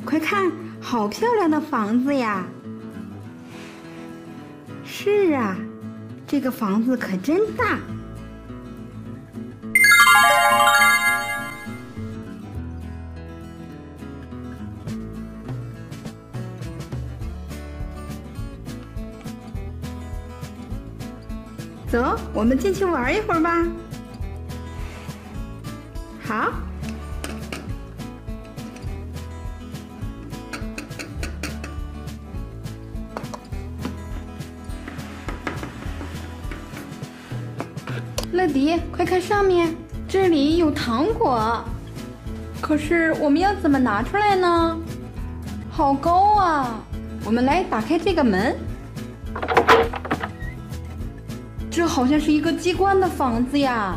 快看，好漂亮的房子呀！是啊，这个房子可真大。走，我们进去玩一会儿吧。好。乐迪，快看上面，这里有糖果。可是我们要怎么拿出来呢？好高啊！我们来打开这个门。这好像是一个机关的房子呀。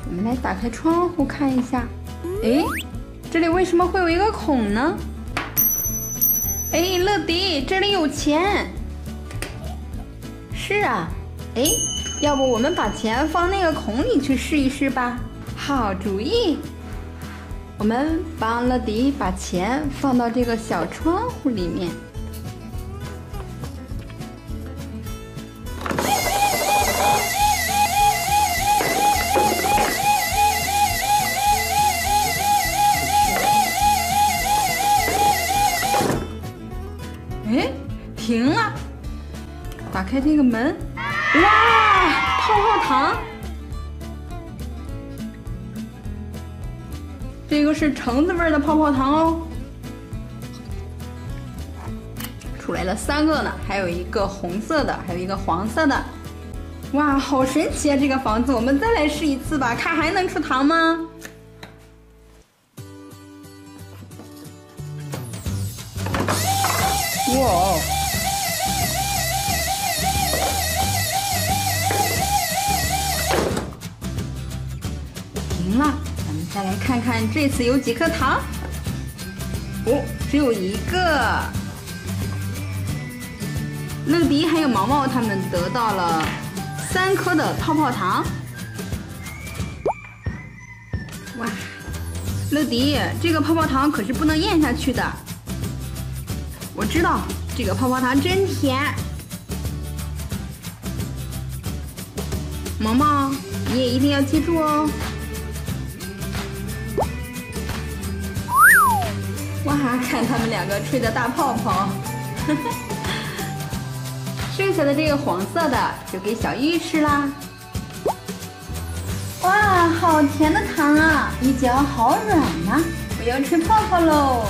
我们来打开窗户看一下。哎，这里为什么会有一个孔呢？哎，乐迪，这里有钱。是啊，哎，要不我们把钱放那个孔里去试一试吧？好主意。我们帮乐迪把钱放到这个小窗户里面。哎，停了！打开这个门，哇，泡泡糖！这个是橙子味的泡泡糖哦。出来了3个呢，还有一个红色的，还有一个黄色的。哇，好神奇啊！这个房子，我们再来试一次吧，看还能出糖吗？哇！停了，咱们再来看看这次有几颗糖。哦，只有1个。乐迪还有毛毛他们得到了3颗的泡泡糖。哇，乐迪，这个泡泡糖可是不能咽下去的。我知道，这个泡泡糖真甜。毛毛，你也一定要记住哦。哇，看他们2个吹的大泡泡。剩下的这个黄色的就给小玉吃啦。哇，好甜的糖啊，一嚼好软呐，我要吹泡泡喽。